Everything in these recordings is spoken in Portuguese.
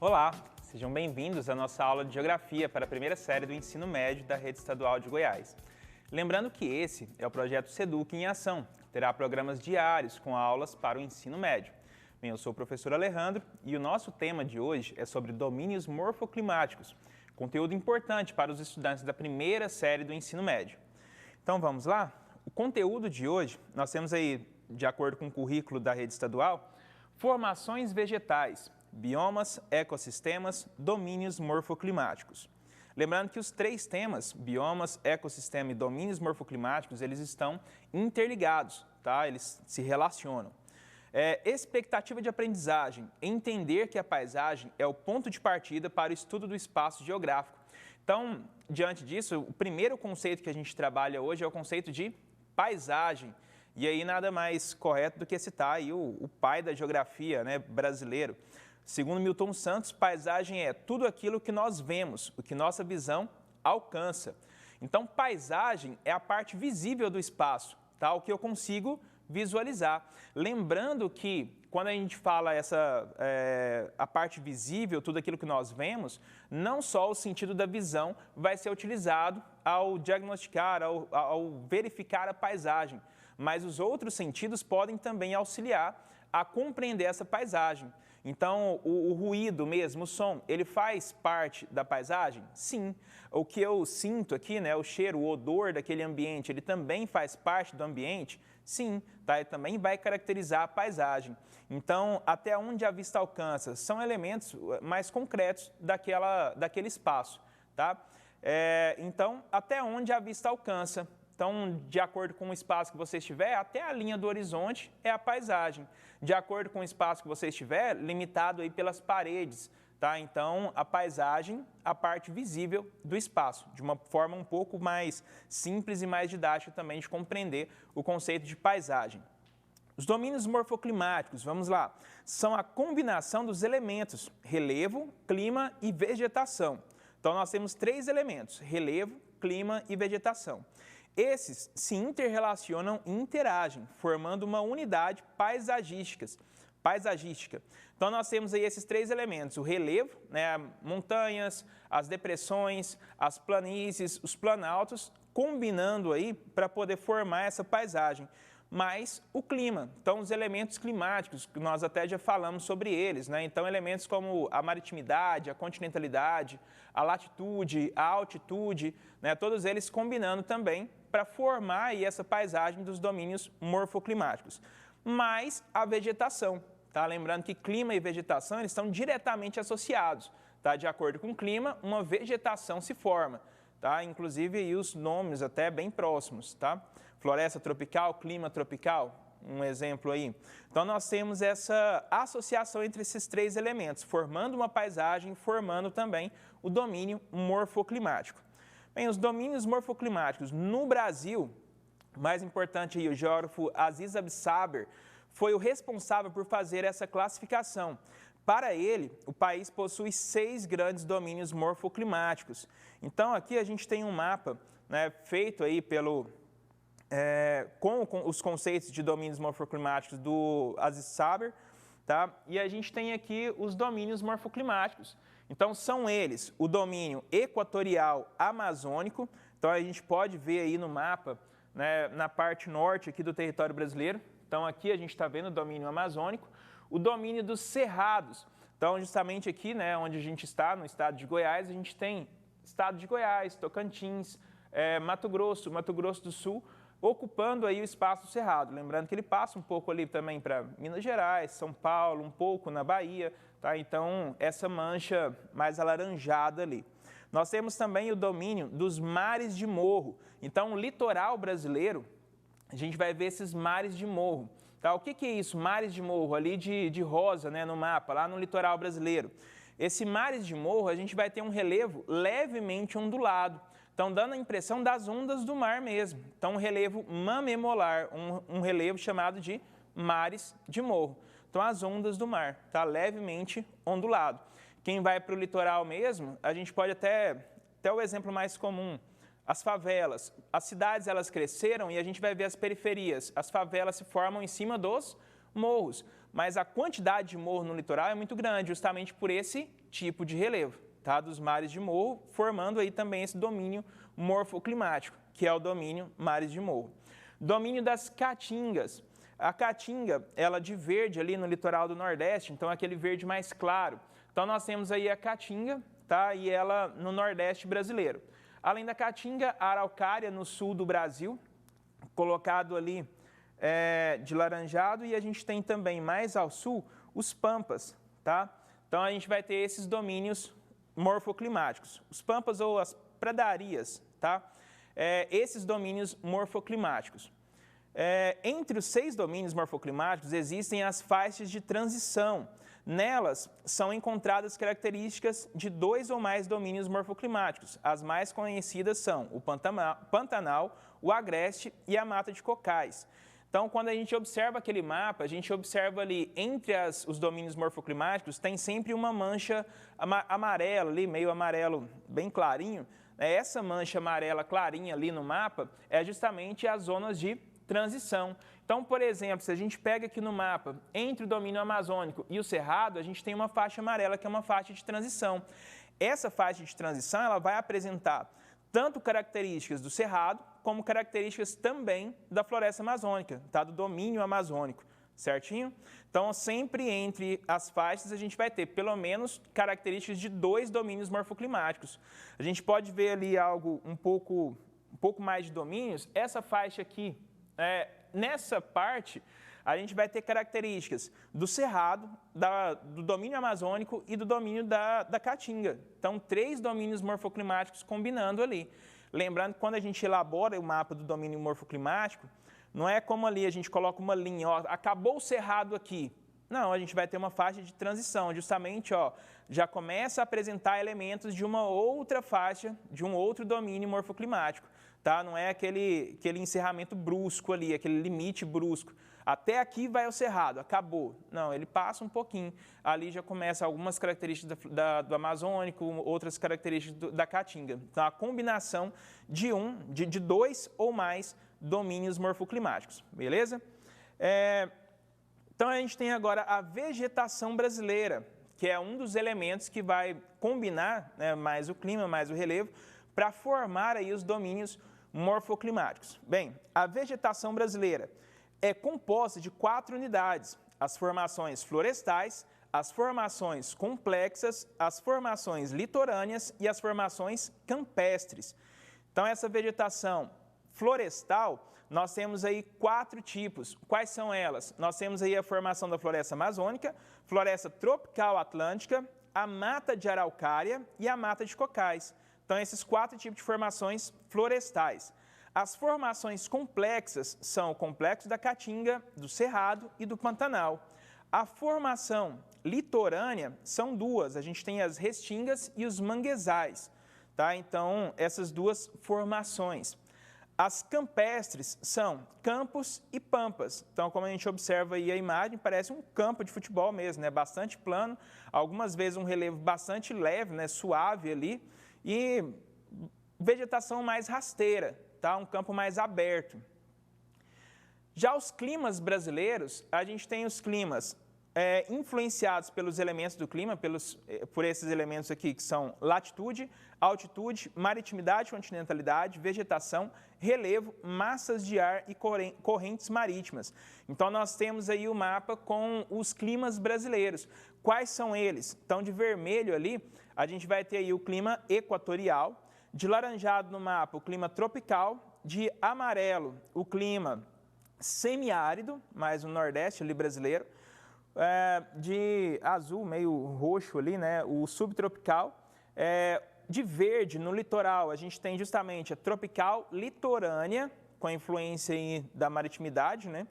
Olá, sejam bem-vindos à nossa aula de Geografia para a primeira série do Ensino Médio da Rede Estadual de Goiás. Lembrando que esse é o projeto SEDUC em Ação, que terá programas diários com aulas para o ensino médio. Bem, eu sou o professor Alejandro e o nosso tema de hoje é sobre domínios morfoclimáticos, conteúdo importante para os estudantes da primeira série do ensino médio. Então vamos lá? O conteúdo de hoje, nós temos aí, de acordo com o currículo da Rede Estadual, formações vegetais, biomas, ecossistemas, domínios morfoclimáticos. Lembrando que os três temas, biomas, ecossistema e domínios morfoclimáticos, eles estão interligados, tá? Eles se relacionam. Expectativa de aprendizagem, entender que a paisagem é o ponto de partida para o estudo do espaço geográfico. Então, diante disso, o primeiro conceito que a gente trabalha hoje é o conceito de paisagem. E aí nada mais correto do que citar aí o pai da geografia, né, brasileiro. Segundo Milton Santos, paisagem é tudo aquilo que nós vemos, o que nossa visão alcança. Então, paisagem é a parte visível do espaço, tá? O que eu consigo visualizar. Lembrando que quando a gente fala a parte visível, tudo aquilo que nós vemos, não só o sentido da visão vai ser utilizado ao diagnosticar, ao verificar a paisagem, mas os outros sentidos podem também auxiliar a compreender essa paisagem. Então, o ruído mesmo, o som, ele faz parte da paisagem? Sim. O que eu sinto aqui, né, o cheiro, o odor daquele ambiente, ele também faz parte do ambiente? Sim, tá? Ele também vai caracterizar a paisagem. Então, até onde a vista alcança, são elementos mais concretos daquele espaço, tá? Então, até onde a vista alcança. Então, de acordo com o espaço que você estiver, até a linha do horizonte é a paisagem. De acordo com o espaço que você estiver, limitado aí pelas paredes, tá? Então, a paisagem, a parte visível do espaço, de uma forma um pouco mais simples e mais didática também de compreender o conceito de paisagem. Os domínios morfoclimáticos, vamos lá, são a combinação dos elementos relevo, clima e vegetação. Então, nós temos três elementos, relevo, clima e vegetação. Esses se interrelacionam e interagem, formando uma unidade paisagística. Então, nós temos aí esses três elementos, o relevo, né, montanhas, as depressões, as planícies, os planaltos, combinando aí para poder formar essa paisagem. Mas o clima, então os elementos climáticos, que nós até já falamos sobre eles, né? Então elementos como a maritimidade, a continentalidade, a latitude, a altitude, né? Todos eles combinando também para formar aí essa paisagem dos domínios morfoclimáticos. Mas a vegetação, tá? Lembrando que clima e vegetação eles estão diretamente associados, tá? De acordo com o clima, uma vegetação se forma. Tá? Inclusive aí os nomes até bem próximos, tá? Floresta tropical, clima tropical, um exemplo aí. Então nós temos essa associação entre esses três elementos, formando uma paisagem, formando também o domínio morfoclimático. Bem, os domínios morfoclimáticos no Brasil, mais importante aí, o geógrafo Aziz Absaber foi o responsável por fazer essa classificação. Para ele, o país possui 6 grandes domínios morfoclimáticos. Então, aqui a gente tem um mapa, né, feito aí com os conceitos de domínios morfoclimáticos do Aziz Saber, tá? E a gente tem aqui os domínios morfoclimáticos. Então, são eles o domínio equatorial amazônico. Então, a gente pode ver aí no mapa, né, na parte norte aqui do território brasileiro. Então, aqui a gente está vendo o domínio amazônico. O domínio dos cerrados. Então, justamente aqui, né, onde a gente está, no estado de Goiás, a gente tem estado de Goiás, Tocantins, Mato Grosso do Sul, ocupando aí o espaço cerrado. Lembrando que ele passa um pouco ali também para Minas Gerais, São Paulo, um pouco na Bahia, tá? Então, essa mancha mais alaranjada ali. Nós temos também o domínio dos mares de morro. Então, o litoral brasileiro, a gente vai ver esses mares de morro. Tá, o que é isso? Mares de morro, ali de rosa, né, no mapa, lá no litoral brasileiro. Esse mares de morro, a gente vai ter um relevo levemente ondulado, então dando a impressão das ondas do mar mesmo. Então, um relevo mamemolar, um relevo chamado de mares de morro. Então, as ondas do mar, tá levemente ondulado. Quem vai para o litoral mesmo, a gente pode até o exemplo mais comum, as favelas. As cidades, elas cresceram e a gente vai ver as periferias. As favelas se formam em cima dos morros, mas a quantidade de morro no litoral é muito grande, justamente por esse tipo de relevo, tá? Dos mares de morro, formando aí também esse domínio morfoclimático, que é o domínio mares de morro. Domínio das caatingas. A caatinga, ela de verde ali no litoral do Nordeste, então aquele verde mais claro. Então nós temos aí a caatinga, tá? E ela no Nordeste brasileiro. Além da caatinga, a araucária no sul do Brasil, colocado ali de laranjado, e a gente tem também mais ao sul os pampas, tá? Então a gente vai ter esses domínios morfoclimáticos, os pampas ou as pradarias, tá? Esses domínios morfoclimáticos. Entre os 6 domínios morfoclimáticos existem as faixas de transição. Nelas são encontradas características de 2 ou mais domínios morfoclimáticos. As mais conhecidas são o Pantanal, o Agreste e a Mata de Cocais. Então, quando a gente observa aquele mapa, a gente observa ali, entre os domínios morfoclimáticos, tem sempre uma mancha amarela ali, meio amarelo bem clarinho. Essa mancha amarela clarinha ali no mapa é justamente as zonas de transição. Então, por exemplo, se a gente pega aqui no mapa, entre o domínio amazônico e o cerrado, a gente tem uma faixa amarela que é uma faixa de transição. Essa faixa de transição ela vai apresentar tanto características do cerrado, como características também da floresta amazônica, tá? Do domínio amazônico, certinho? Então, sempre entre as faixas a gente vai ter pelo menos características de 2 domínios morfoclimáticos. A gente pode ver ali algo um pouco mais de domínios. Essa faixa aqui, nessa parte, a gente vai ter características do cerrado, do domínio amazônico e do domínio da caatinga. Então, 3 domínios morfoclimáticos combinando ali. Lembrando que quando a gente elabora o mapa do domínio morfoclimático, não é como ali a gente coloca uma linha, ó, acabou o cerrado aqui. Não, a gente vai ter uma faixa de transição, justamente, ó, já começa a apresentar elementos de uma outra faixa, de um outro domínio morfoclimático. Tá? Não é aquele encerramento brusco ali, aquele limite brusco. Até aqui vai o cerrado, acabou. Não, ele passa um pouquinho. Ali já começa algumas características do amazônico, outras características da caatinga. Então, a combinação de 2 ou mais domínios morfoclimáticos, beleza? Então, a gente tem agora a vegetação brasileira, que é um dos elementos que vai combinar, né, mais o clima, mais o relevo, para formar aí os domínios morfoclimáticos. Bem, a vegetação brasileira é composta de 4 unidades: as formações florestais, as formações complexas, as formações litorâneas e as formações campestres. Então, essa vegetação florestal, nós temos aí 4 tipos. Quais são elas? Nós temos aí a formação da floresta amazônica, floresta tropical atlântica, a mata de araucária e a mata de cocais. Então, esses 4 tipos de formações florestais. As formações complexas são o complexo da Caatinga, do Cerrado e do Pantanal. A formação litorânea são 2, a gente tem as restingas e os manguezais. Tá? Então, essas 2 formações. As campestres são campos e pampas. Então, como a gente observa aí a imagem, parece um campo de futebol mesmo, né? Bastante plano, algumas vezes um relevo bastante leve, né? Suave ali, e vegetação mais rasteira, tá? Um campo mais aberto. Já os climas brasileiros, a gente tem os climas influenciados pelos elementos do clima, por esses elementos aqui que são latitude, altitude, maritimidade, continentalidade, vegetação, relevo, massas de ar e correntes marítimas. Então, nós temos aí o mapa com os climas brasileiros. Quais são eles? Então, de vermelho ali, a gente vai ter aí o clima equatorial, de laranjado no mapa, o clima tropical, de amarelo, o clima semiárido, mais no nordeste ali brasileiro, de azul, meio roxo ali, né, o subtropical, de verde no litoral, a gente tem justamente a tropical litorânea, com a influência aí da maritimidade, né,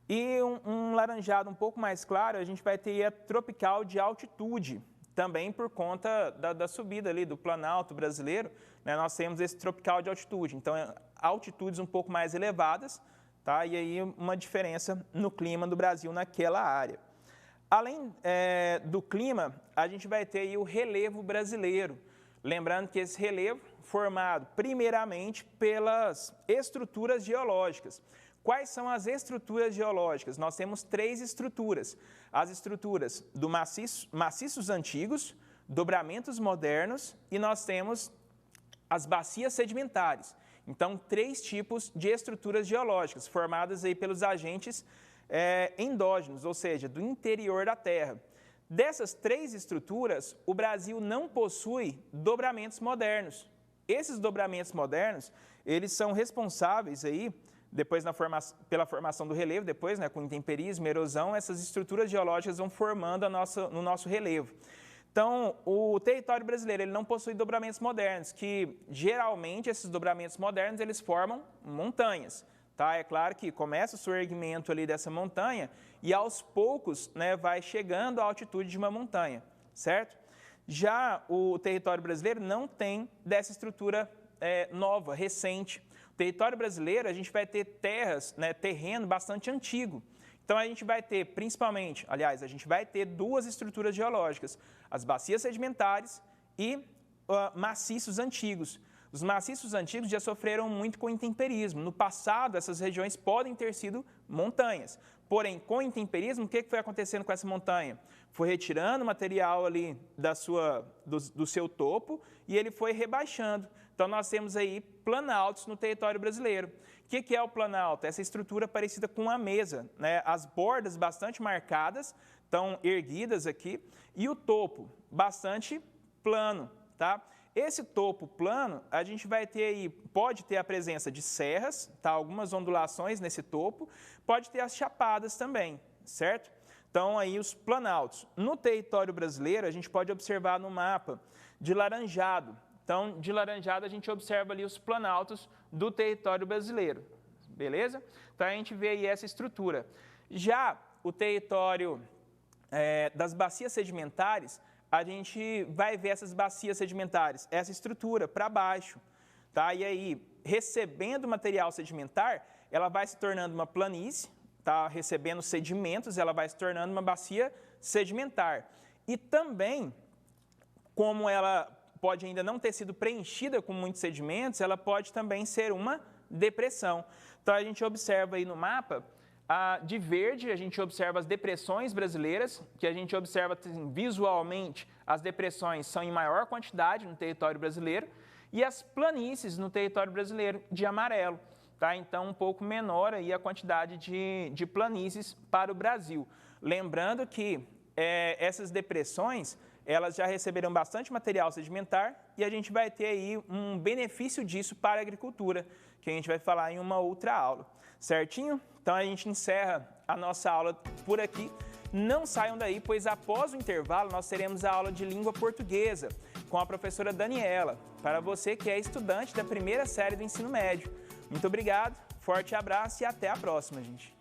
e um laranjado um pouco mais claro, a gente vai ter a tropical de altitude, também por conta da subida ali do Planalto brasileiro, né, nós temos esse tropical de altitude, então altitudes um pouco mais elevadas, tá, e aí uma diferença no clima do Brasil naquela área. Além do clima, a gente vai ter aí o relevo brasileiro. Lembrando que esse relevo formado primeiramente pelas estruturas geológicas. Quais são as estruturas geológicas? Nós temos 3 estruturas. As estruturas do maciços antigos, dobramentos modernos e nós temos as bacias sedimentares. Então, 3 tipos de estruturas geológicas formadas aí pelos agentes endógenos, ou seja, do interior da Terra. Dessas 3 estruturas, o Brasil não possui dobramentos modernos. Esses dobramentos modernos, eles são responsáveis aí, depois pela formação do relevo, depois, com intemperismo, erosão, essas estruturas geológicas vão formando no nosso relevo. Então, o território brasileiro ele não possui dobramentos modernos, que geralmente esses dobramentos modernos eles formam montanhas. Tá? É claro que começa o surgimento ali dessa montanha e aos poucos vai chegando à altitude de uma montanha, certo? Já o território brasileiro não tem dessa estrutura nova, recente. O território brasileiro a gente vai ter terreno bastante antigo. Então, a gente vai ter principalmente, aliás, a gente vai ter 2 estruturas geológicas, as bacias sedimentares e maciços antigos. Os maciços antigos já sofreram muito com intemperismo. No passado, essas regiões podem ter sido montanhas. Porém, com intemperismo, o que foi acontecendo com essa montanha? Foi retirando o material ali do seu topo e ele foi rebaixando. Então, nós temos aí planaltos no território brasileiro. O que é o planalto? Essa estrutura parecida com uma mesa, as bordas bastante marcadas, estão erguidas aqui, e o topo bastante plano, tá? Esse topo plano, a gente vai ter aí, pode ter a presença de serras, tá? Algumas ondulações nesse topo, pode ter as chapadas também, certo? Então, aí os planaltos. No território brasileiro, a gente pode observar no mapa de laranjado. Então, de laranjado, a gente observa ali os planaltos do território brasileiro, beleza? Então, a gente vê aí essa estrutura. Já o território das bacias sedimentares, a gente vai ver essas bacias sedimentares, essa estrutura para baixo, tá? E aí, recebendo material sedimentar, ela vai se tornando uma planície, tá? Recebendo sedimentos, ela vai se tornando uma bacia sedimentar. E também, como ela pode ainda não ter sido preenchida com muitos sedimentos, ela pode também ser uma depressão. Então, a gente observa aí no mapa, de verde, a gente observa as depressões brasileiras, que a gente observa assim, visualmente, as depressões são em maior quantidade no território brasileiro, e as planícies no território brasileiro de amarelo. Tá? Então, um pouco menor aí a quantidade de planícies para o Brasil. Lembrando que essas depressões, elas já receberam bastante material sedimentar e a gente vai ter aí um benefício disso para a agricultura, que a gente vai falar em uma outra aula. Certinho? Então, a gente encerra a nossa aula por aqui. Não saiam daí, pois após o intervalo nós teremos a aula de língua portuguesa com a professora Daniela, para você que é estudante da primeira série do ensino médio. Muito obrigado, forte abraço e até a próxima, gente.